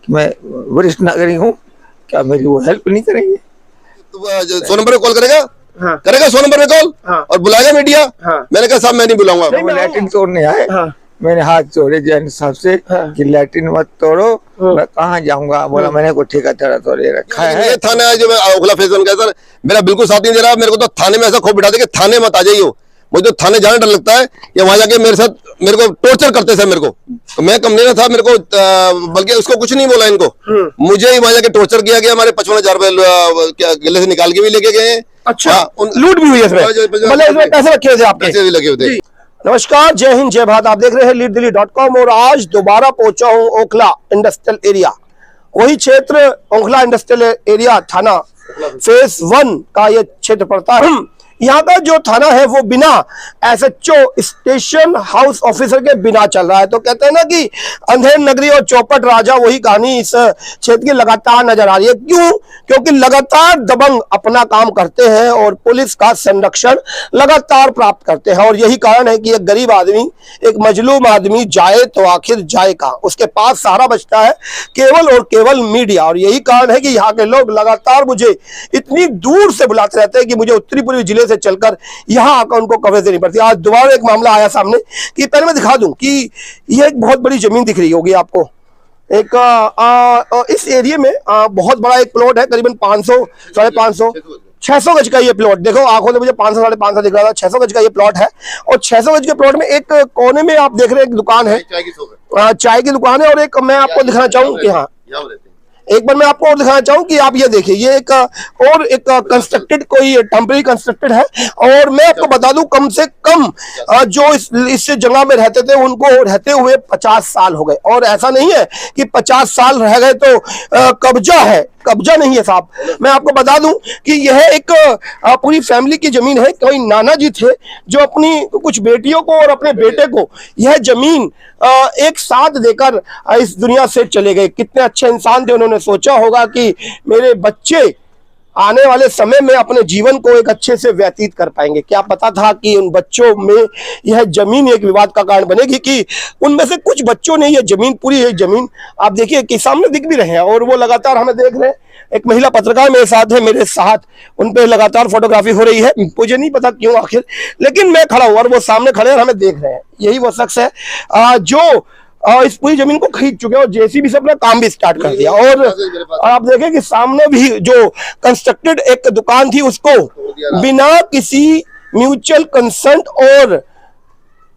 मैं वरिष्ठ नागरिक हूँ, क्या मेरी वो हेल्प नहीं करेंगे? तो 100 नंबर पे कॉल करेगा? हाँ। करेगा 100 नंबर पे कॉल? हाँ। और बुलाएगा मीडिया? हाँ। मैंने कहा साहब मैं नहीं बुलाऊंगा। वो लैट्रिन तोड़ने आए, हाँ। मैंने हाथ जोड़े जैन साहब से हाँ। कि लैट्रिन मत तोड़ो, मैं कहाँ जाऊंगा? बोला मैंने को ठेकेदार तो ले रखा है। ये थाना है जो ओखला फैजल का सर, मेरा बिल्कुल साथ नहीं दे रहा। मेरे को तो थाने में ऐसा खौफ बिठा दे कि थाने मत आ जाइयो। मुझे तो थाने जाना डर लगता है, या वहां जाके मेरे को टॉर्चर करते थे। मेरे को तो मैं कम नहीं था, मेरे को बल्कि उसको कुछ नहीं बोला इनको, मुझे ही वहां जाके टॉर्चर किया गया। हमारे 55,000 रुपए गले से निकाल के भी लेके गए। अच्छा, लूट भी हुई है इसमें, मतलब इसमें पैसे रखे थे आपके? पैसे भी लगे हुए थे। नमस्कार, जय हिंद, जय भारत। आप देख रहे हैं leaddelhi.com और आज दोबारा पहुंचा हूं ओखला इंडस्ट्रियल एरिया। वही क्षेत्र ओखला इंडस्ट्रियल एरिया थाना फेज 1 का ये क्षेत्र पड़ता है। यहाँ का जो थाना है वो बिना SHO स्टेशन हाउस ऑफिसर के बिना चल रहा है। तो कहते हैं ना कि अंधेर नगरी और चौपट राजा, वही कहानी इस क्षेत्र की लगातार नजर आ रही है। क्यों? क्योंकि लगातार दबंग अपना काम करते हैं और पुलिस का संरक्षण लगातार प्राप्त करते हैं। और यही कारण है कि एक गरीब आदमी, एक मजलूम आदमी जाए तो आखिर जाए कहाँ? उसके पास सहारा बचता है केवल और केवल मीडिया। और यही कारण है कि यहाँ के लोग लगातार मुझे इतनी दूर से बुलाते रहते हैं कि मुझे उत्तरी पूर्वी जिले से चलकर यहां आकर उनको कवरेज देनी पड़ती है। आज दोबारा एक मामला आया सामने कि पहले मैं दिखा दूं कि ये एक बहुत बड़ी जमीन दिख रही होगी आपको। एक इस एरिया में बहुत बड़ा एक प्लॉट है, करीबन 500 550 600 गज का ये प्लॉट। देखो आंखों से मुझे 500 550 दिख रहा था। 600 गज का ये प्लॉट है और 600 गज के प्लॉट में एक कोने में आप देख रहे हैं एक दुकान है, चाय की दुकान है। और एक मैं आपको दिखाना चाहूँ कि हाँ, एक बार मैं आपको और दिखाना चाहूँ कि आप ये देखिए, ये एक और एक कंस्ट्रक्टेड कोई टेम्परेरी कंस्ट्रक्टेड है। और मैं आपको बता दूं कम से कम जो इस जगह में रहते थे उनको रहते हुए 50 साल हो गए। और ऐसा नहीं है कि 50 साल रह गए तो कब्जा है, कब्जा नहीं है साहब। मैं आपको बता दूं कि यह एक पूरी फैमिली की जमीन है। कोई नाना जी थे जो अपनी कुछ बेटियों को और अपने बेटे को यह जमीन एक साथ देकर इस दुनिया से चले गए। कितने अच्छे इंसान थे। उन्होंने सोचा होगा कि मेरे बच्चे आने वाले समय में अपने जीवन को एक अच्छे से व्यतीत कर पाएंगे। क्या पता था कि उन बच्चों में यह जमीन एक विवाद का कारण बनेगी, कि उनमें से कुछ बच्चों ने यह जमीन, पूरी यह जमीन आप देखिए कि सामने दिख भी रहे हैं और वो लगातार हमें देख रहे हैं। एक महिला पत्रकार मेरे साथ है, मेरे साथ उन पे लगातार फोटोग्राफी हो रही है। मुझे नहीं पता क्यों आखिर, लेकिन मैं खड़ा हूं और वो सामने खड़े और हमें देख रहे हैं। यही वो शख्स है जो इस पूरी जमीन को खरीद चुके हैं और जेसीबी से अपना काम भी स्टार्ट कर दिया। और आप देखें कि सामने भी जो कंस्ट्रक्टेड एक दुकान थी उसको बिना किसी म्यूचुअल कंसेंट और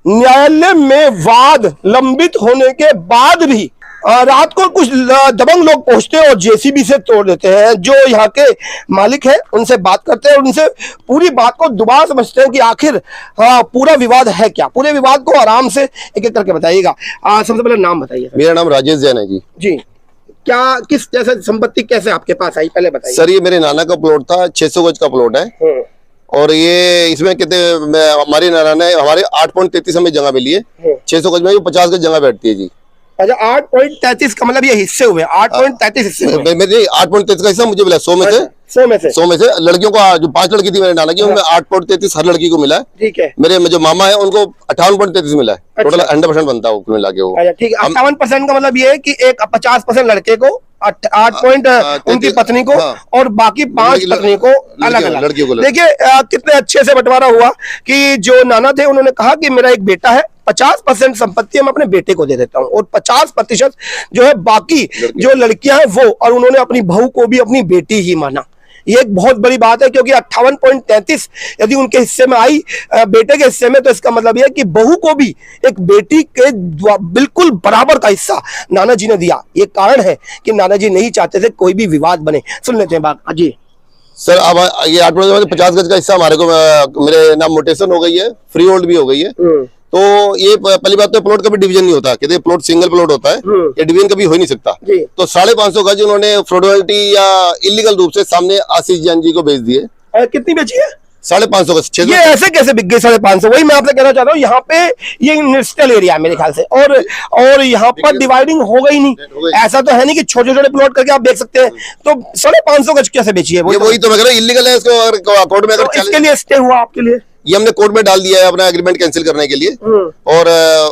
न्यायालय में वाद लंबित होने के बाद भी रात को कुछ दबंग लोग पहुंचते हैं और जेसीबी से तोड़ देते हैं। जो यहाँ के मालिक हैं उनसे बात करते हैं और उनसे पूरी बात को दोबारा समझते हैं कि आखिर पूरा विवाद है क्या। पूरे विवाद को आराम से एक एक करके बताइएगा। सबसे पहले नाम बताइए। मेरा नाम राजेश जैन है जी। जी, क्या किस जैसे संपत्ति कैसे आपके पास आई, पहले बताइए। सर ये मेरे नाना का प्लॉट था, 600 गज का प्लॉट है। और ये इसमें कितने हमारी नाना है, हमारे 8.33 हमें जगह मिली है। 600 गज में 50 गज जगह बैठती है जी। अच्छा, 8.33 का मतलब ये हिस्से हुए, 8.33 हिस्से हुए। मेरे 8.33 का हिस्सा मुझे मिला 100 में से। 100 में से लड़कियों को, जो 5 लड़की थी मेरे नाना की, उनमें 8.33 हर लड़की को मिला है। ठीक है। मेरे जो मामा है उनको 58.33 मिला है। टोटल 100% बनता है मिला के वो। ठीक है, 58% का मतलब ये है कि एक 50% लड़के को, 8 उनकी पत्नी को, और बाकी 5 पत्नी को अलग अलग लड़कियों को। देखिए कितने अच्छे से बंटवारा हुआ कि जो नाना थे उन्होंने कहा कि मेरा एक बेटा है, 50% संपत्ति मैं अपने बेटे को दे देता हूं और 50% जो है बाकी जो लड़कियां हैं वो, और उन्होंने अपनी बहू को भी अपनी बेटी ही माना। ये एक बहुत बड़ी बात है क्योंकि 58.33 यदि उनके हिस्से में आई, बेटे के हिस्से में, तो इसका मतलब यह है कि बहू को भी एक बेटी के बिल्कुल बराबर का हिस्सा नाना जी ने दिया। ये कारण है कि नाना जी नहीं चाहते थे कोई भी विवाद बने। सुन लेते हैं बात जी। सर अब ये 50 गज का हिस्सा हमारे को, मेरे नाम मोटेशन हो गई है, फ्री होल्ड भी हो गई है। तो ये पहली बात तो प्लॉट का भी डिवीजन नहीं होता, कहते प्लॉट सिंगल प्लॉट होता है, ये डिवीजन कभी हो ही नहीं सकता। तो 550 गज उन्होंने फ्रॉडलिटी या इलीगल रूप से सामने आशीष जैन जी को भेज दिए। कितनी बेची है? 550 गज। ये ऐसे कैसे बिक गई 550? वही मैं आपसे कहना चाहता हूँ, यहाँ पे ये इंडस्ट्रियल एरिया है मेरे ख्याल से, और यहाँ पर डिवाइडिंग हो गई नहीं। ऐसा तो है नहीं कि छोटे छोटे प्लॉट करके आप देख सकते हैं। तो 550 गज कैसे बेची है? वही तो मैं कह रहा हूँ, इलीगल है। इसको कोर्ट में अगर इसके लिए स्टे हुआ आपके लिए ये हमने कोर्ट में डाल दिया है अपना एग्रीमेंट कैंसिल करने के लिए, और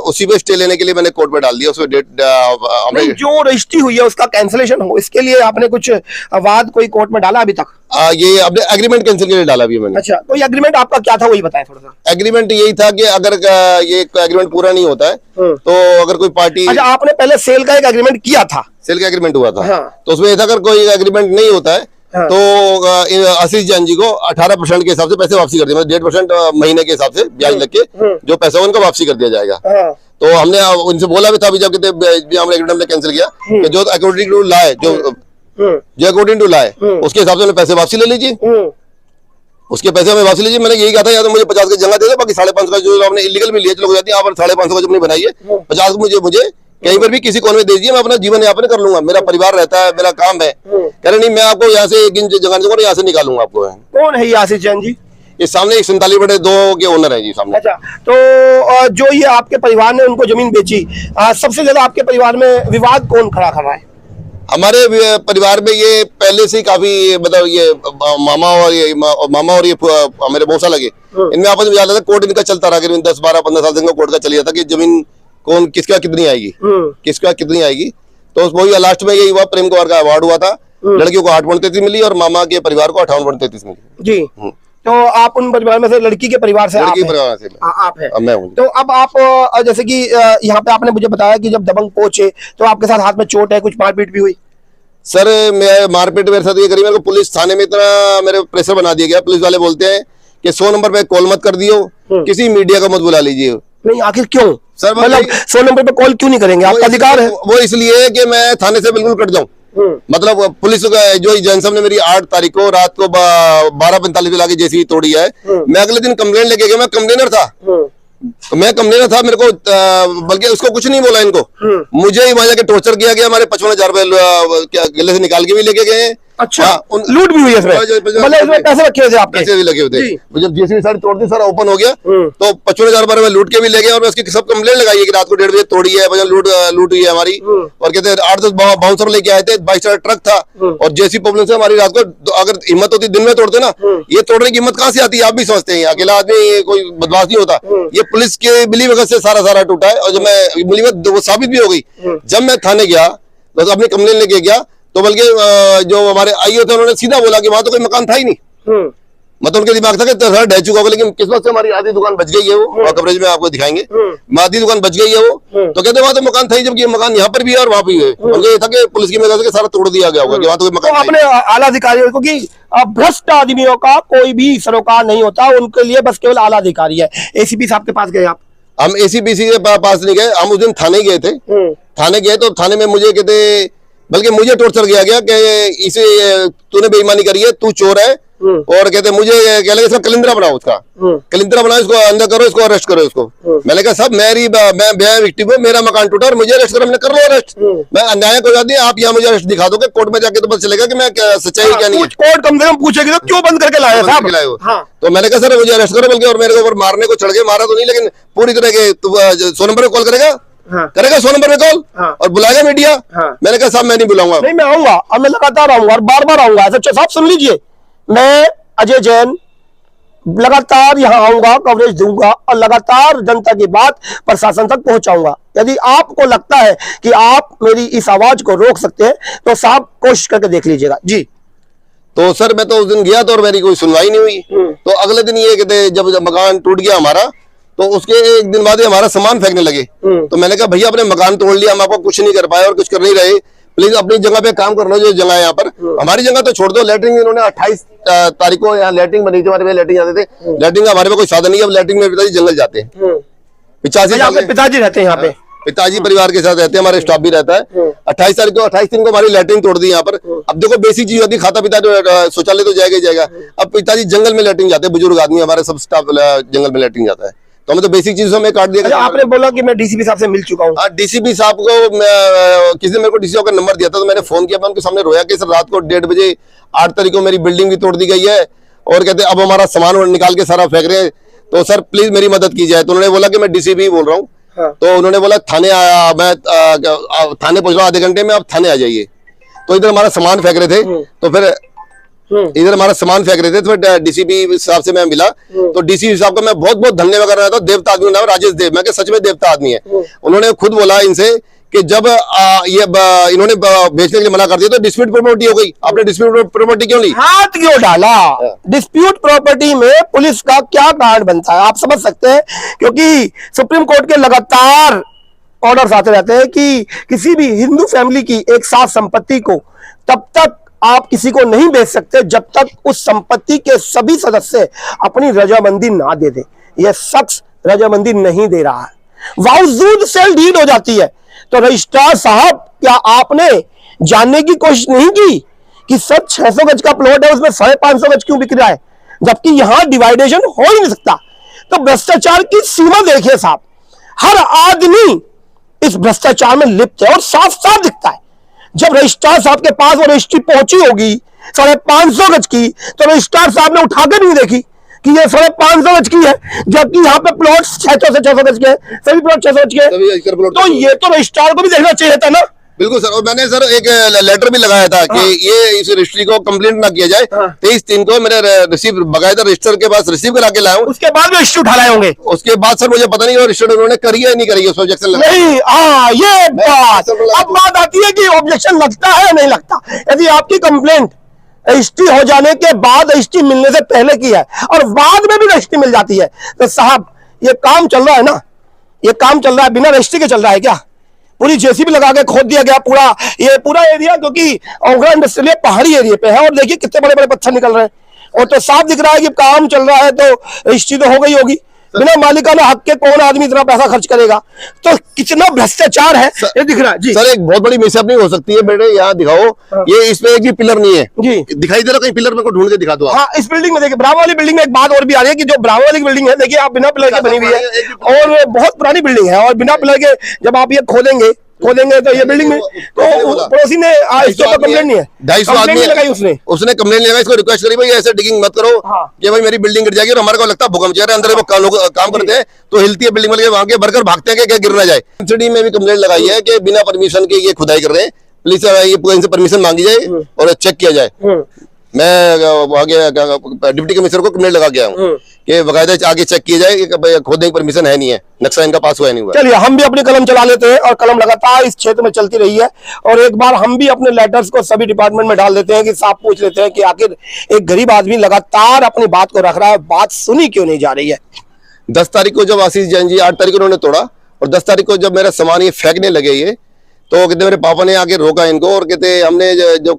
उसी पे स्टे लेने के लिए मैंने कोर्ट में डाल दिया। उसमें डेट नहीं, जो रजिस्ट्री हुई है उसका कैंसिलेशन हो, इसके लिए आपने कुछ वाद कोई कोर्ट में डाला अभी तक? ये अपने एग्रीमेंट कैंसिल के लिए डाला अभी मैंने। अच्छा, तो ये एग्रीमेंट आपका क्या था वही बताएं थोड़ा सा। एग्रीमेंट यही था कि अगर ये एग्रीमेंट पूरा नहीं होता है तो अगर कोई पार्टी, अच्छा, आपने पहले सेल का एक एग्रीमेंट किया था? सेल का एग्रीमेंट हुआ था। हाँ। तो उसमें अगर कोई एग्रीमेंट नहीं होता है तो आशीष जैन जी को 18% के हिसाब से पैसे वापसी कर दिया, मतलब 1.5% महीने के हिसाब से ब्याज लग के जो पैसा उनका वापसी कर दिया जाएगा। तो हमने उनसे बोला भी था अभी जब हमने एग्रीमेंट कैंसिल किया कि जो अकॉर्डिंग टू लॉ है, जो अकॉर्डिंग टू लॉ है उसके हिसाब से उन्हें पैसे वापसी ले लीजिए, उसके पैसे हमें वापसी लीजिए। मैंने यही कहा था, या तो मुझे 50 की जगह दे दो, बाकी 5.5 का जो आपने इलीगल भी लिया चलो जाती है, आप 5.5 का जो अपनी बनाइए, 50 मुझे कहीं पर भी किसी कोने में दे दीजिए, मैं अपना जीवन यापन कर लूंगा, मेरा परिवार रहता है, मेरा काम है। कह रहे नहीं, मैं आपको यहाँ से एक जगह से यहाँ से निकालूंगा आपको। कौन है ये आशीष जैन जी? ये सामने 47/2 के ओनर है जी सामने। अच्छा, तो जो ये आपके परिवार ने उनको जमीन बेची, सबसे ज्यादा आपके परिवार में विवाद कौन खड़ा कर रहा है? हमारे परिवार में ये पहले से ही काफी, मतलब ये मामा और ये मेरे मौसा लगे, इनमें आपस में ज्यादा था। कोर्ट इनका चलता रहा, 10, 12, 15 साल से इनका कोर्ट का चल जाता कि जमीन कौन किसका कितनी आएगी, किसका कितनी आएगी। तो वही लास्ट में यही हुआ, प्रेम कुमार का अवार्ड हुआ था, लड़कियों को 8.33 मिली और मामा के परिवार को 58.33 मिली जी। तो आप उन परिवार में से, लड़की के परिवार से लड़की परिवार से आप हैं? मैं हूँ। तो अब आप जैसे कि यहाँ पे आपने मुझे बताया कि जब दबंग पहुंचे तो आपके साथ हाथ में चोट है, कुछ मारपीट भी हुई? सर, मैं मारपीट मेरे साथ ये करी, मेरे को पुलिस थाने में इतना मेरे प्रेशर बना दिया गया। पुलिस वाले बोलते हैं कि 100 नंबर पे कॉल मत कर दियो, किसी मीडिया को मत बुला लीजिए। नहीं, आखिर क्यों सर? मतलब 100 नंबर पे कॉल क्यों नहीं करेंगे? आपका अधिकार है। वो इसलिए कि मैं थाने से बिल्कुल कट जाऊं। मतलब पुलिस जो एजेंट साहब ने मेरी 8 तारीख को रात को 12:45 पे लाके जेसीबी तोड़ी है। मैं अगले दिन कंप्लेंट लेके गया, मैं कंप्लेनर था, मेरे को बल्कि उसको कुछ नहीं बोला इनको, मुझे ही वहां जाके टॉर्चर किया गया। हमारे 55,000 रुपए गले से निकाल के भी लेके गए। अच्छा, लूट भी हुई है इसमें? मतलब इसमें पैसे रखे हुए थे आपके? पैसे भी लगे हुए थे। जब जेसीबी सारी तोड़ दी, सारा ओपन हो गया, तो 55,000 रुपए में लूट के भी ले गए। और मैं उसकी सब कंप्लेंट लगाई है कि रात को 1:30 बजे तोड़ी है, लूट हुई है हमारी। और कहते 8-10 बाउंसर लेके आए थे, 22 ट्रक था और जेसीबी प्रॉब्लम से हमारी रात को, अगर हिम्मत होती दिन में तोड़ते ना, ये तोड़ने की हिम्मत कहाँ से आती है? आप भी समझते हैं, अकेला आदमी कोई बदमाश नहीं होता। ये पुलिस के मिली भगत से सारा टूटा है। और जब मैं मिली भगत वो साबित भी हो गई, जब मैं थाने गया तो अपनी कंप्लेंट लेके गया, तो बल्कि जो हमारे आईओ थे उन्होंने सीधा बोला कि वहां तो कोई मकान था ही नहीं। मतलब उनके दिमाग था कि सर ढह चुका होगा, लेकिन किस्मत से हमारी आधी दुकान बच गई है। वो कवरेज में आपको दिखाएंगे, आधी दुकान बच गई है वो। तो कहते वहां तो मकान था ही, जबकि मकान यहाँ पर भी है और वहां भी है। उनको ये था कि पुलिस की मदद से सारा तोड़ दिया गया होगा कि वहां तो कोई मकान। अपने आला अधिकारियों को, कि भ्रष्ट आदमियों का कोई भी सरोकार नहीं होता, उनके लिए बस केवल आला अधिकारी है। एसीपी साहब के पास गए आप? हम एसीपीसी के पास नहीं गए, हम उस दिन थाने गए थे। थाने गए तो थाने में मुझे कहते, बल्कि मुझे टॉर्चर किया गया कि इसे तूने बेईमानी करी है, तू चोर है। और कहते मुझे कह लगे इसका कलिंद्रा बनाओ, उसका कलिंद्रा बनाओ, इसको अंदर करो, इसको अरेस्ट करो इसको। मैंने कहा सब मैं विक्टिम हूँ, मेरा मकान टूटा और मुझे अरेस्ट करो। मैंने कर लो अरेस्ट, मैं अन्याय को जाती है, आप यहाँ मुझे अरेस्ट दिखा दोगे, कोर्ट में जाके तो पता चलेगा कि मैं सच्चाई क्या नहीं है। कोर्ट कम से कम पूछेगी तो क्यों बंद करके लाए साहब? तो मैंने कहा सर मुझे अरेस्ट करो, बल्कि और मेरे ऊपर मारने को चढ़ गए। मारा तो नहीं, लेकिन पूरी तरह के 100 नंबर पे कॉल करेगा, करेगा 100 नंबर पे कॉल और बुलाएगा मीडिया। मैंने कहा साहब मैं नहीं बुलाऊंगा। नहीं, मैं आऊंगा, अब मैं लगातार आऊंगा और बार-बार आऊंगा। सच्चा साहब सुन लीजिए, मैं अजय जैन लगातार यहाँ आऊंगा, कवरेज दूंगा और लगातार जनता की बात प्रशासन तक पहुंचाऊंगा। यदि आपको लगता है कि आप मेरी इस आवाज को रोक सकते हैं तो साहब कोशिश करके देख लीजिएगा जी। तो सर मैं तो उस दिन गया तो और मेरी कोई सुनवाई नहीं हुई। तो अगले दिन ये कहते जब मकान टूट गया हमारा, तो उसके एक दिन बाद हमारा सामान फेंकने लगे। तो मैंने कहा भैया अपने मकान तोड़ लिया, हम आपको कुछ नहीं कर पाए और कुछ कर नहीं रहे, प्लीज अपनी जगह पे काम कर लो, जो जगह है यहाँ पर। हमारी जगह तो छोड़ दो। लैट्रिन इन्होंने 28 तारीख को यहाँ लैट्रिन बनी थी, हमारे पे लैट्रिन जाते थे। लैट्रिन का हमारे पे कोई साधन नहीं है, अब लैट्रिन में पिताजी जंगल जाते हैं। 85 पिताजी रहते हैं यहाँ पे, पिताजी परिवार के साथ रहते हैं, हमारे स्टाफ भी रहता है। 28 तारीख को 28 दिन को हमारी लैट्रिन तोड़ दी यहाँ पर। अब देखो बेसिक चीज होती है, खाता पिता जो शौचालय तो जाएगा ही जाएगा। अब पिताजी जंगल में लैट्रिन जाते हैं, बुजुर्ग आदमी हमारे सब स्टाफ जंगल में लैट्रिन जाता है। तो हमें तो बेसिक चीजों में काट दिया। आपने बोला कि मैं डीसीपी साहब से मिल चुका हूँ। हाँ, डीसीपी साहब को किसी ने मेरे को डीसीपी का नंबर दिया था, तो मैंने फोन किया, मैं उनके सामने रोया कि सर रात को 1:30 बजे 8 तारीख को मेरी बिल्डिंग भी तोड़ दी गई है और कहते अब हमारा सामान निकाल के सारा फेंक रहे हैं, तो सर प्लीज मेरी मदद की जाए। तो उन्होंने बोला कि मैं डीसीपी बोल रहा हूँ। तो उन्होंने बोला थाने आया, मैं थाने पहुंच रहा हूँ आधे घंटे में, आप थाने आ जाइए। तो इधर हमारा सामान फेंक रहे थे, तो फिर इधर हमारा सामान फेंक रहे थे, तो डीसीपी साहब से मैं मिला, तो डीसीपी साहब का मैं बहुत बहुत धन्यवाद कर रहा था। देवता आदमी नाम राजेश देव, मैं सच में देवता आदमी है। उन्होंने खुद बोला इनसे कि जब इन्होंने बेचने के लिए मना कर दिया तो डिस्प्यूट प्रॉपर्टी हो गई, आपने डिस्प्यूट प्रॉपर्टी क्यों ली, हाथ क्यों डाला? डिस्प्यूट प्रॉपर्टी में पुलिस का क्या कारण बनता है आप समझ सकते हैं, क्योंकि सुप्रीम कोर्ट के लगातार ऑर्डर्स आते रहते हैं कि किसी भी हिंदू फैमिली की एक साथ संपत्ति को तब तक आप किसी को नहीं बेच सकते जब तक उस संपत्ति के सभी सदस्य अपनी रजामंदी ना दे दे। यह शख्स रजामंदी नहीं दे रहा है, बावजूद सेल डीड हो जाती है। तो रजिस्ट्रार साहब, क्या आपने जानने की कोशिश नहीं की कि सर 600 गज का प्लॉट है, उसमें 550 गज क्यों बिक रहा है, जबकि यहां डिवाइडेशन हो ही नहीं सकता? तो भ्रष्टाचार की सीमा देखिए साहब, हर आदमी इस भ्रष्टाचार में लिप्त है और साफ साफ दिखता है। जब रजिस्ट्रार साहब के पास वो रजिस्ट्री पहुंची होगी 550 गज की, तो रजिस्ट्रार साहब ने उठाकर नहीं देखी कि ये 550 गज की है, जबकि यहाँ पे प्लॉट 600 से 600 गज के हैं, सभी प्लॉट 600 गज के हैं। तो ये तो रजिस्ट्रार को भी देखना चाहिए था ना। बिल्कुल सर, और मैंने सर एक लेटर भी लगाया था कि ये इस रजिस्ट्री को कंप्लेंट ना किया जाए। 23/3 को मैंने रिसीव बकायदा रजिस्टर के पास रिसीव करा के लाया हूँ। उसके बाद भी रजिस्ट्री उठा लाए होंगे। उसके बाद सर मुझे पता नहीं रजिस्टर उन्होंने करी है नहीं करी, उस ऑब्जेक्शन नहीं। ये बात अब बात आती है कि ऑब्जेक्शन लगता है या नहीं लगता। यदि आपकी कंप्लेंट रजिस्ट्री हो जाने के बाद रजिस्ट्री मिलने से पहले की है और बाद में भी रजिस्ट्री मिल जाती है, तो साहब ये काम चल रहा है ना, ये काम चल रहा है बिना रजिस्ट्री के चल रहा है क्या? पूरी जेसीबी लगा के खोद दिया गया पूरा एरिया, क्योंकि ओखला इंडस्ट्रियल पहाड़ी एरिया पे है, और देखिए कितने बड़े बड़े पत्थर निकल रहे हैं, और तो साफ दिख रहा है कि काम चल रहा है, तो रजिस्ट्री तो हो गई होगी। बिना मालिकाना हक के कौन आदमी इतना पैसा खर्च करेगा? तो कितना भ्रष्टाचार है ये दिख रहा है जी। सर एक बहुत बड़ी मिसहैपनिंग हो सकती है बेटे, यहाँ दिखाओ ये इसमें एक भी पिलर नहीं है जी, दिखाई दे रहा, कहीं पिलर मेरे को ढूंढ के दिखा दो। हाँ, इस बिल्डिंग में देखिए, ब्रावो वाली बिल्डिंग में एक बात और भी आ रही है कि जो ब्रावो वाली बिल्डिंग है, देखिए आप बिना पिलर के बनी हुई है और बहुत पुरानी बिल्डिंग है, और बिना पिलर के जब आप ये खोदेंगे तो ये बिल्डिंग में तो पड़ोसी ने कंप्लेंट नहीं है, 250 आदमी लगाई उसने कंप्लेंट लगाई, इसको रिक्वेस्ट करी भाई ऐसे डिगिंग मत करो कि भाई मेरी बिल्डिंग गिर जाएगी, और हमारे को लगता है भूकंप जा रहा है, अंदर वो लोग काम करते हैं तो हिलती है बिल्डिंग, वहां के वर्कर भागते हैं कि क्या गिर ना जाए। सिटी में भी कंप्लेंट लगाई है कि बिना परमिशन के ये खुदाई कर रहे हैं, प्लीज ये इनसे परमिशन मांगी जाए और चेक किया जाए। मैं आगे डिप्टी कमिश्नर को कंप्लेंट लगा गया हूँ कि बकायदा आगे चेक किया जाए कि खोदने की परमिशन है नहीं है, नक्शा इनका पास हुआ नहीं हुआ। चलिए हम भी अपनी कलम चला लेते हैं, और कलम लगातार इस क्षेत्र में चलती रही है, और एक बार हम भी अपने लेटर्स को सभी डिपार्टमेंट में डाल देते हैं कि साफ पूछ लेते हैं कि आखिर एक गरीब आदमी लगातार अपनी बात को रख रहा है, बात सुनी क्यों नहीं जा रही है। 10 तारीख को जब आशीष जैन जी 8 तारीख को उन्होंने तोड़ा, और 10 तारीख को जब मेरा सामान ये फेंकने लगे ये, तो कहते मेरे पापा ने आके रोका इनको, और कहते हमने जो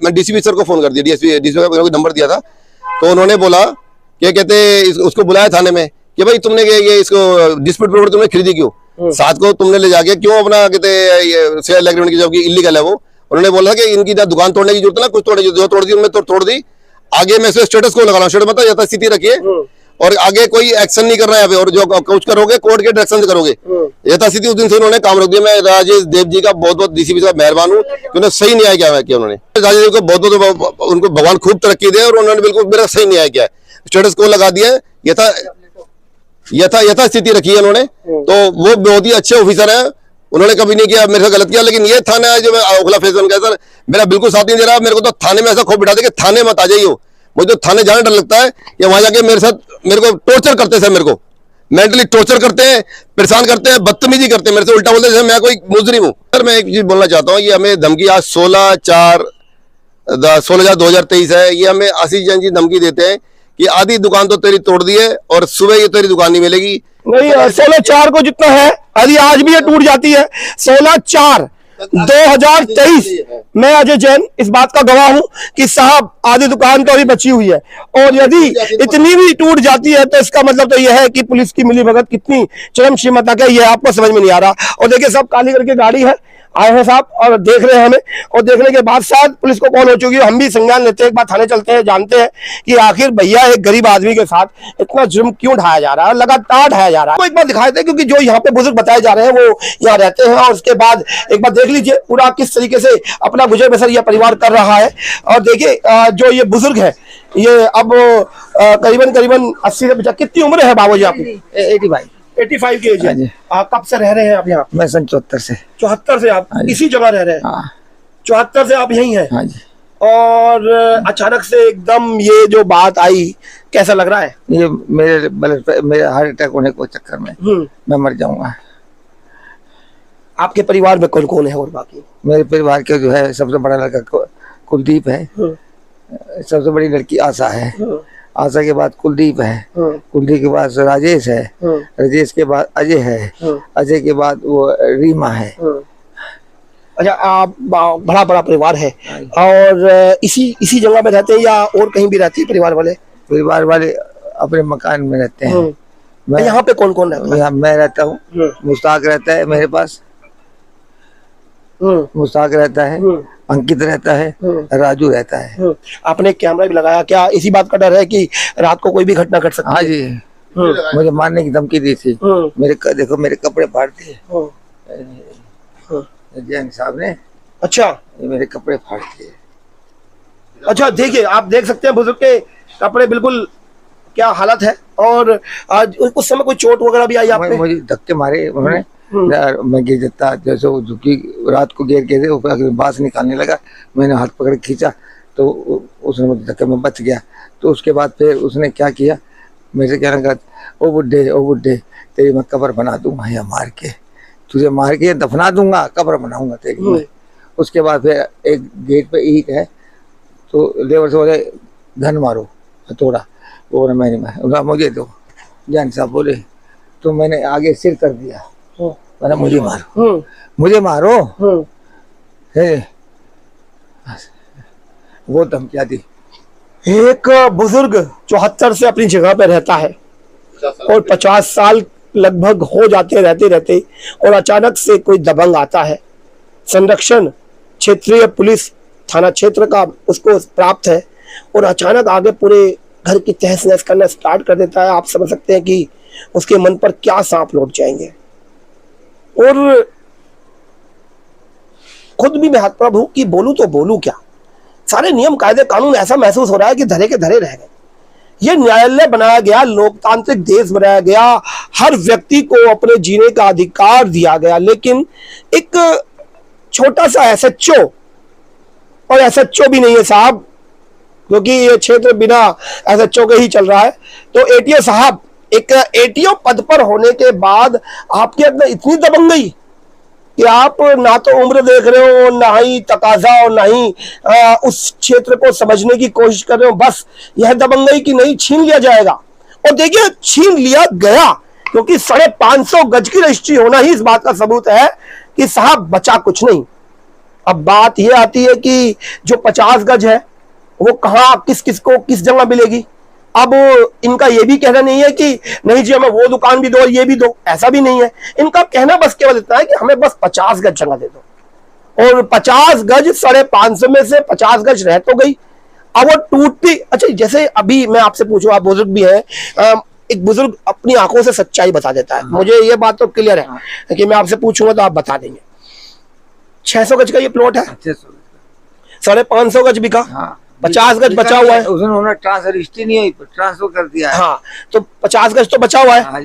मैं डीसीपी सर को फोन कर दिया, डीसीपी का नंबर दिया था, तो उन्होंने बोला कि कहते उसको बुलाया थाने में कि भाई तुमने ये इसको डिस्प्यूट प्रॉपर्टी तुमने खरीदी क्यों, साथ को तुमने ले जाके क्यों अपना कहते ये सेल एग्रीमेंट की जबकि इलीगल है वो। उन्होंने बोला कि इनकी दुकान तोड़ने की जरूरत ना, कुछ तोड़ने जो तोड़ दी उनमें तो तोड़ दी, आगे मैं स्टेटस को लगा रहा हूँ, स्टेटस मतलब यथास्थिति रखिए, और आगे कोई एक्शन नहीं कर रहा है यहाँ पे, और जो कुछ करोगे कोर्ट के डायरेक्शन से करोगे। यथास्थिति उस दिन से उन्होंने काम रोक दिया। मैं राजेश देव जी का बहुत बहुत डीसीपी साहब मेहरबान हूँ, उन्होंने सही न्याय किया उन्होंने। राजेश देव को बहुत बहुत उनको भगवान खूब तरक्की दे, और उन्होंने बिल्कुल मेरा सही न्याय किया, स्टेटस को लगा दिया, यथास्थिति रखी है उन्होंने। तो वो बहुत ही अच्छे ऑफिसर है, उन्होंने कभी नहीं किया मेरे से गलत किया। लेकिन ये थाना है जो ओखला फेज 1 का सर मेरा बिल्कुल साथ नहीं दे रहा, मेरे को तो थाने में ऐसा खौफ बिठा दे कि थाने मत आ जाइए। मुझे तो थाने जाने डर लगता है कि वहां जाके मेरे को टॉर्चर करते हैं सर, मेरे को मेंटली टॉर्चर करते हैं, परेशान करते हैं, बदतमीजी करते हैं, मेरे से उल्टा बोलते हैं जैसे मैं कोई मुजरिम हूँ। सर मैं एक चीज बोलना चाहता हूँ, ये हमें धमकी आज 16/4/2023 है, ये हमें आशीष जैन जी धमकी देते हैं कि आधी दुकान तो तेरी तोड़ दी है और सुबह ये तेरी दुकान नहीं मिलेगी। नहीं, 16/4 को जितना है अभी आज भी ये टूट जाती है। 16/4/2023 मैं अजय जैन इस बात का गवाह हूं कि साहब आधी दुकान तो अभी बची हुई है, और यदि इतनी भी टूट जाती है तो इसका मतलब तो यह है कि पुलिस की मिलीभगत कितनी चरम सीमा तक है, ये आपको समझ में नहीं आ रहा। और देखिए सब काली करके गाड़ी है, आए हैं साहब और देख रहे हैं हमें, और देखने के बाद शायद पुलिस को कॉल हो चुकी है। हम भी संज्ञान लेते हैं, एक बार थाने चलते हैं, जानते हैं कि आखिर भैया एक गरीब आदमी के साथ इतना जुर्म क्यों ढाया जा रहा है, लगातार ढाया जा रहा है। वो एक बार दिखाए थे, क्योंकि जो यहाँ पे बुजुर्ग बताए जा रहे हैं वो यहाँ रहते हैं, और उसके बाद एक बार देख लीजिए पूरा किस तरीके से अपना गुजर बसर यह परिवार कर रहा है। और देखिए जो ये बुजुर्ग है, ये अब करीबन 80 से 50, कितनी उम्र है बाबू जी आपकी? 85 की एज है। कब से रह रहे हैं आप यहाँ? मैं सन 74 से। 74 से आप इसी जगह रह रहे हैं? 74 से आप यहीं हैं? हाँ जी। और अचानक से एकदम ये जो बात आई, कैसा लग रहा है? ये मेरे हार्ट अटैक होने को चक्कर में मैं मर जाऊंगा। आपके परिवार में कौन कौन है और बाकी? मेरे परिवार के जो है सबसे बड़ा लड़का कुलदीप है, सबसे बड़ी लड़की आशा है, आशा के बाद कुलदीप है, कुलदीप के बाद राजेश है, राजेश के बाद अजय है, अजय के बाद वो रीमा है। अच्छा, आप बड़ा बड़ा परिवार है और इसी जगह में रहते हैं या और कहीं भी रहते हैं परिवार वाले? परिवार वाले अपने मकान में रहते हैं। मैं यहाँ पे कौन कौन रहता है? यहाँ मैं रहता हूँ, मुश्ताक रहता है मेरे पास, मुश्ताक रहता है, अंकित रहता है, राजू रहता है। आपने कैमरा भी लगाया, क्या इसी बात का डर है कि रात को कोई भी घटना घट सकती है? हाँ जी, मुझे मारने की धमकी दी थी। देखो मेरे कपड़े फाड़ दिए जैन साहब ने। अच्छा, ये मेरे कपड़े फाड़ दिए। अच्छा, देखिए आप देख सकते हैं बुजुर्ग के कपड़े बिल्कुल क्या हालत है। और आज उस समय कोई चोट वगैरह भी आई आपने? मुझे धक्के मारे उन्होंने, मैं गिर जाता जैसे वो झुकी रात को गिर के थे, बांस निकालने लगा, मैंने हाथ पकड़ खींचा तो उसने मुझे धक्के में बच गया। तो उसके बाद फिर उसने क्या किया, मेरे से कहना लगा, ओ बुड्ढे तेरी मैं कब्र बना दूंगा, या मार के तुझे मार के दफना दूंगा, कब्र बनाऊंगा तेरी मैं। उसके बाद फिर एक गेट पे ईंट है तो लेबर से बोले धन मारो थोड़ा, वो बोला मैं नहीं, मुझे दो। जान साहब बोले तो मैंने आगे सिर कर दिया, मैंने मुझे मारो है, वो धमकियाँ दी। एक बुजुर्ग 74 से अपनी जगह पे रहता है और 50 साल लगभग हो जाते रहते और अचानक से कोई दबंग आता है। संरक्षण क्षेत्रीय पुलिस थाना क्षेत्र का उसको प्राप्त है और अचानक आगे पूरे घर की तहस नहस करना स्टार्ट कर देता है। आप समझ सकते हैं कि उसके मन पर क्या सांप लौट जाएंगे। और खुद भी मैं हतप्रभ हूं कि बोलूं तो बोलूं क्या, सारे नियम कायदे कानून ऐसा महसूस हो रहा है कि धरे के धरे रह गए। ये न्यायालय बनाया गया, लोकतांत्रिक देश बनाया गया, हर व्यक्ति को अपने जीने का अधिकार दिया गया, लेकिन एक छोटा सा एसएचओ, और एसएचओ भी नहीं है साहब क्योंकि ये क्षेत्र बिना एसएचओ के ही चल रहा है, तो एटीओ साहब, एक एटीओ पद पर होने के बाद आपके अंदर इतनी दबंगई कि आप ना तो उम्र देख रहे हो, ना ही तकाजा, और ना ही उस क्षेत्र को समझने की कोशिश कर रहे हो। बस यह दबंगई कि नहीं, छीन लिया जाएगा। और देखिए छीन लिया गया, क्योंकि 550 गज की रजिस्ट्री होना ही इस बात का सबूत है कि साहब बचा कुछ नहीं। अब बात यह आती है कि जो 50 गज है वो कहाँ किस जगह मिलेगी। अब इनका ये भी कहना नहीं है कि नहीं जी हमें वो दुकान भी दो और ये भी दो, ऐसा भी नहीं है। इनका कहना बस केवल इतना है कि हमें बस 50 गज जगह दे दो। और 50 गज 550 में से 50 गज रह तो गई, अब वो टूटती। अच्छा, जैसे अभी मैं आपसे पूछूं, आप बुजुर्ग भी हैं, एक बुजुर्ग अपनी आंखों से सच्चाई बता देता है। मुझे ये बात तो क्लियर है कि मैं आपसे पूछूंगा तो आप बता देंगे। 600 गज का ये प्लॉट है, 550 गज बिका, 50 गज बचा हुआ है। उन्होंने ट्रांसफर रजिस्ट्री नहीं हुई, ट्रांसफर कर दिया है। हाँ, तो 50 गज तो बचा हुआ है। हाँ,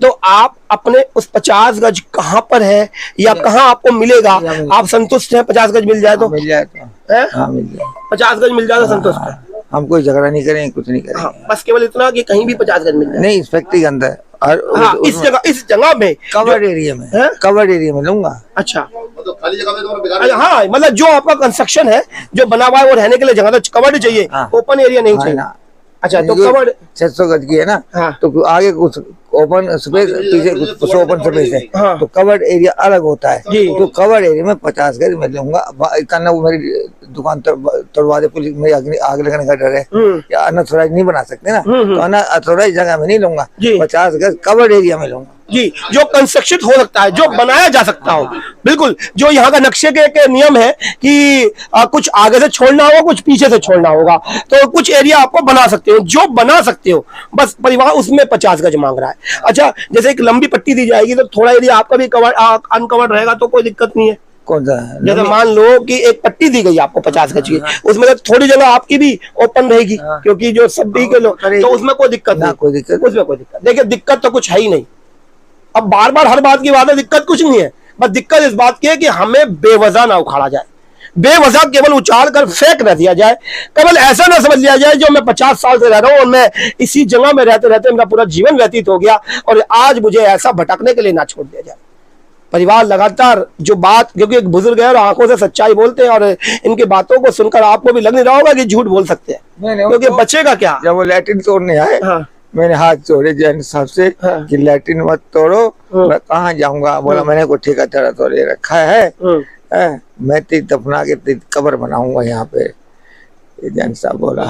तो आप अपने उस 50 गज कहाँ पर है या कहाँ आपको मिलेगा, आप संतुष्ट हैं? 50 गज मिल जाए तो? मिल जाए तो हाँ, मिल जाए। 50 गज मिल जाए तो संतुष्ट है? हम कोई झगड़ा नहीं करेंगे, कुछ नहीं करेंगे। हाँ, बस केवल इतना कि कहीं भी 50 गज मिल जाए। नहीं, इस फैक्ट्री के अंदर और हाँ, इस जगह में कवर्ड एरिया में, कवर्ड एरिया में लूंगा। अच्छा, तो खाली जगह में तो हाँ, मतलब जो आपका कंस्ट्रक्शन है, जो बना हुआ है, वो रहने के लिए जगह तो कवर्ड चाहिए, ओपन एरिया नहीं चाहिए। अच्छा, तो कवर्ड 600 गज की है ना, तो आगे कुछ ओपन स्पेस, पीछे कुछ ओपन स्पेस है, तो कवर्ड एरिया अलग होता है। तो कवर्ड एरिया में 50 गज मैं लूंगा। करना वो मेरी दुकान तोड़वा दे पुलिस, मेरी आग लगने का डर है, या अनऑथोराइज नहीं बना सकते ना, तो अनऑथोराइज जगह में नहीं लूंगा, 50 गज कवर्ड एरिया में लूंगा जी। जो कंस्ट्रक्शन हो सकता है, जो बनाया जा सकता हो, बिल्कुल। जो यहाँ का नक्शे के नियम है कि कुछ आगे से छोड़ना होगा, कुछ पीछे से छोड़ना होगा, तो कुछ एरिया आपको बना सकते हो, जो बना सकते हो, बस परिवार उसमें 50 गज मांग रहा है। अच्छा, जैसे एक लंबी पट्टी दी जाएगी तो थोड़ा एरिया आपका भी अनकवर्ड रहेगा, तो कोई दिक्कत नहीं है। कौन सा? जैसे मान लो कि एक पट्टी दी गई आपको 50 गज की, उसमें तो थोड़ी जगह आपकी भी ओपन रहेगी, क्योंकि जो सब के लोग, तो उसमें कोई दिक्कत नहीं, उसमें कोई दिक्कत। देखिए दिक्कत तो कुछ है ही नहीं। अब बार बार हर बात की बात है, दिक्कत कुछ नहीं है, बस दिक्कत इस बात की है कि हमें बेवजह ना उखाड़ा जाए। बेवजह केवल उछाल कर फेंक न दिया जाए। केवल ऐसा ना समझ लिया जाए जो मैं 50 साल से रह रहा हूं और मैं इसी जगह में रहते रहते मेरा पूरा जीवन व्यतीत हो गया और आज मुझे ऐसा भटकने के लिए ना छोड़ दिया जाए। परिवार लगातार जो बात, क्योंकि एक बुजुर्ग है और आंखों से सच्चाई बोलते हैं और इनकी बातों को सुनकर आपको भी लग नहीं रहा होगा कि झूठ बोल सकते हैं, क्योंकि बचेगा क्या। जब वो लैट्रिन तोड़ने आए, हाँ। मैंने हाथ जोड़े जैन साहब से कि लैट्रिन मत तोड़ो, मैं कहाँ जाऊंगा। बोला मैंने को ठेकेदार तो ले रखा है, मैं तेरी दफना के तेरी कब्र बनाऊंगा यहाँ पे। जैन साहब बोला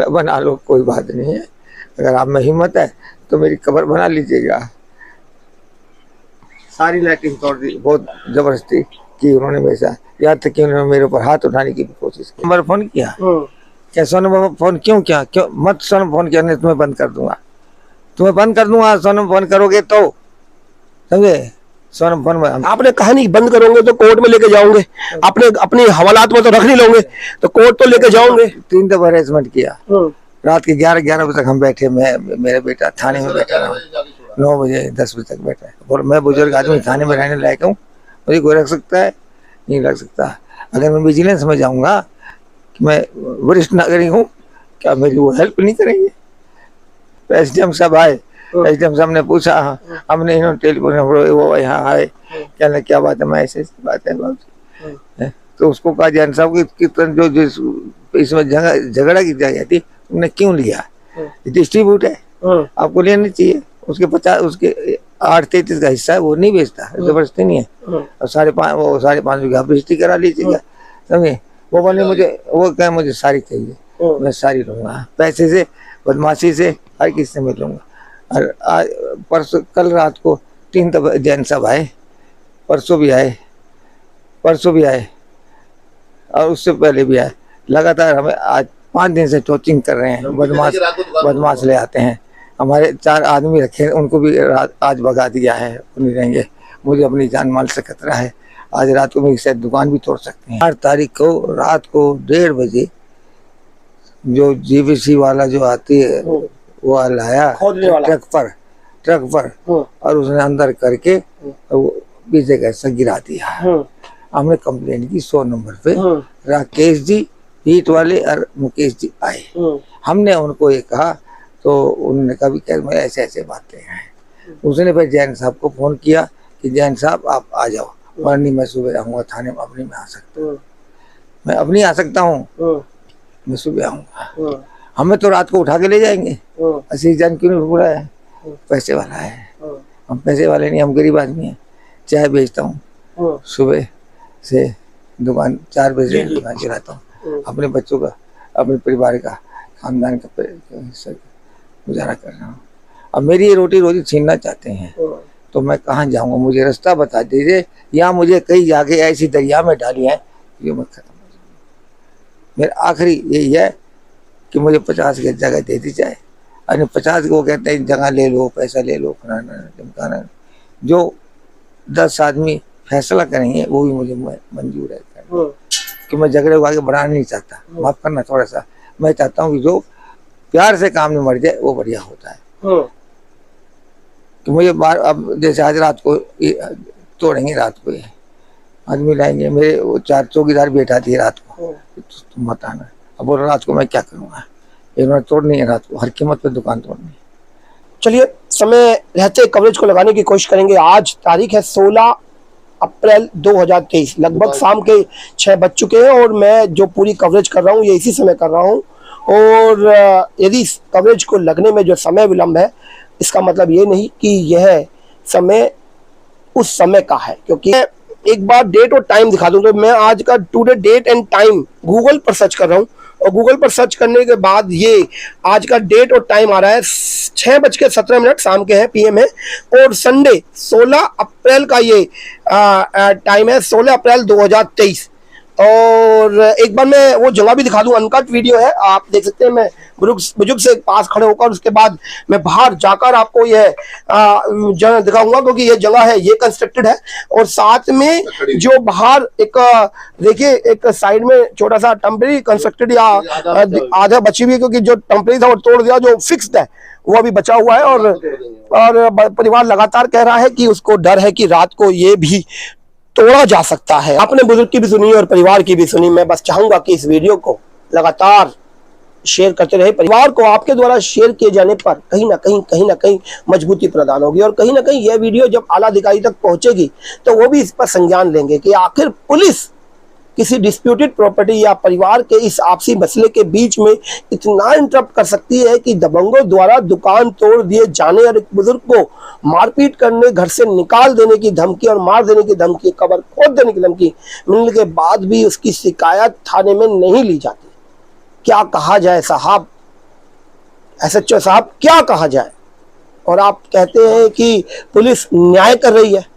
बना लो, कोई बात नहीं है, अगर आप में हिम्मत है तो मेरी कब्र बना लीजिएगा। सारी लैट्रिन तोड़ दी, बहुत जबरदस्ती की उन्होंने मेरे साथ, यहाँ तक कि उन्होंने मेरे ऊपर हाथ उठाने की भी कोशिश की। नंबर फोन किया, क्या सोनू बाबा फोन क्यों किया, क्यों मत सोनू फोन किया, नहीं तुम्हें बंद कर दूंगा, तुम्हें बंद कर दूंगा, सोनू फोन करोगे तो, समझे। सोनू फोन में आपने कहा नहीं बंद करोगे तो कोर्ट में लेके जाओगे, अपने अपनी हवालात में तो रख नहीं लोगे तो कोर्ट तो लेके जाओगे। 3 दफा हरेसमेंट किया, रात के 11 बजे तक हम बैठे, मैं मेरा बेटा थाने में बैठा रहा, 9 बजे 10 बजे तक बैठा है। और मैं बुजुर्ग आदमी थाने में रहने लायक हूँ, मुझे कोई रख सकता है, नहीं रख सकता। अगर मैं विजिलेंस में जाऊंगा कि मैं वरिष्ठ नागरिक हूँ, क्या मेरी वो हेल्प नहीं करेंगे। तो एसडीएम साहब आए, एसडीएम साहब ने पूछा, हमने इन्होंने टेलीफोन वो यहाँ आए, कहना क्या बात है, मैं ऐसे बात है बाबू। तो उसको कहा जैन साहब की जो जिस इसमें झगड़ा की जगह थी तुमने क्यों लिया, डिस्ट्रीब्यूट है, आपको लेना चाहिए। उसके 50 उसके 8-33 का हिस्सा है, वो नहीं बेचता, जबरदस्ती नहीं है। और 5.5 बीघा रजिस्ट्री करा लीजिएगा, समझे। वो बोले मुझे, वो कहे मुझे सारी चाहिए, मैं सारी लूंगा, पैसे से, बदमाशी से, हर किसी से मैं लूंगा। और आज परसों कल रात को 3 दफा जैन साहब आए, परसों भी आए और उससे पहले भी आए। लगातार हमें आज 5 दिन से टॉर्चरिंग कर रहे हैं, बदमाश ले आते हैं। हमारे 4 आदमी रखे, उनको भी आज भगा दिया है, नहीं रहेंगे। मुझे अपनी जान माल से खतरा है, आज रात को मेरी शायद दुकान भी तोड़ सकते हैं। 8 तारीख को रात को 1:30 बजे जो जीवीसी वाला जो आती है वो लाया ट्रक पर और उसने अंदर करके पीछे का हिस्सा गिरा दिया। हमने कंप्लेंट की 100 नंबर पे, राकेश जी हीट वाले और मुकेश जी आए, हमने उनको ये कहा तो उन्होंने कहा भी क्या मैं ऐसे बातें हैं। उसने फिर जैन साहब को फोन किया कि जैन साहब आप आ जाओ, वरनी मैं सुबह आऊँगा थाने में, अपनी में आ सकता हूँ, मैं अपनी आ सकता हूँ, मैं सुबह आऊँगा। हमें तो रात को उठा के ले जाएंगे, ऐसी जान क्यों नहीं बुलाया है, पैसे वाला है, हम पैसे वाले नहीं, हम गरीब आदमी हैं। चाय बेचता हूँ, सुबह से दुकान 4 बजे दुकान चलाता हूँ, अपने बच्चों का, अपने परिवार का, खानदान का गुजारा कर रहा हूँ। अब मेरी ये रोटी रोजी छीनना चाहते हैं तो मैं कहाँ जाऊँगा, मुझे रास्ता बता दीजिए, या मुझे कहीं जाके ऐसी दरिया में डाली है जो मैं खत्म हो जाऊँ। मेरा आखिरी यही है कि मुझे 50 की जगह दे दी जाए, और 50 को कहते हैं जगह ले लो, पैसा ले लो, फलाना ढमकाना, जो 10 आदमी फैसला करेंगे वो भी मुझे मंजूर है कि मैं झगड़े को आगे बढ़ाना नहीं चाहता। माफ करना थोड़ा सा, मैं चाहता हूँ कि जो प्यार से काम नहीं मर जाए वो बढ़िया होता है। कि मुझे बार अब जैसे आज रात को तोड़ेंगे, रात को आदमी लाएंगे, मेरे वो 4 चौकीदार बैठा थी रात को, तुम मत आना। अब बोल रात को मैं क्या करूँगा, इन्होंने तोड़नी है रात को, हर कीमत पे दुकान तोड़नी है। चलिए समय रहते कवरेज को लगाने की कोशिश करेंगे। आज तारीख है 16 अप्रैल 2023, लगभग शाम के 6 बज चुके हैं और मैं जो पूरी कवरेज कर रहा हूँ ये इसी समय कर रहा हूँ। और यदि कवरेज को लगने में जो समय विलंब है, इसका मतलब ये नहीं कि यह समय उस समय का है, क्योंकि एक बार डेट और टाइम दिखा दूं तो मैं आज का today date and time Google पर सर्च कर रहा हूं और गूगल पर सर्च करने के बाद ये आज का डेट और टाइम आ रहा है 6:17 शाम के हैं, PM है, और संडे 16 अप्रैल का ये टाइम है, 16 अप्रैल 2023। और एक बार मैं वो जगह भी दिखा दूं, अनकट वीडियो है, आप देख सकते हैं। मैं बुजुर्ग से पास खड़े होकर उसके बाद मैं बाहर जाकर आपको यह जगह दिखाऊंगा, क्योंकि ये जगह है ये कंस्ट्रक्टेड है और साथ में जो बाहर एक देखिए एक साइड में छोटा सा टेम्परेरी कंस्ट्रक्टेड या आधा बची हुई है, क्योंकि जो टेम्परेरी था वो तोड़ दिया, जो फिक्स्ड है वो अभी बचा हुआ है। और परिवार लगातार कह रहा है कि उसको डर है कि रात को ये भी तोड़ा जा सकता है। आपने बुजुर्ग की भी सुनी और परिवार की भी सुनी। मैं बस चाहूंगा कि इस वीडियो को लगातार शेयर करते रहे। परिवार को आपके द्वारा शेयर किए जाने पर कहीं ना कहीं मजबूती प्रदान होगी, और कहीं ना कहीं यह वीडियो जब आला अधिकारी तक पहुंचेगी तो वो भी इस पर संज्ञान लेंगे कि आखिर पुलिस किसी डिस्प्यूटेड प्रॉपर्टी या परिवार के इस आपसी मसले के बीच में इतना इंटरप्ट कर सकती है कि दबंगों द्वारा दुकान तोड़ दिए जाने और एक बुजुर्ग को मारपीट करने, घर से निकाल देने की धमकी और मार देने की धमकी, कब्र खोद देने की धमकी मिलने के बाद भी उसकी शिकायत थाने में नहीं ली जाती। क्या कहा जाए साहब, SHO साहब, क्या कहा जाए। और आप कहते हैं कि पुलिस न्याय कर रही है।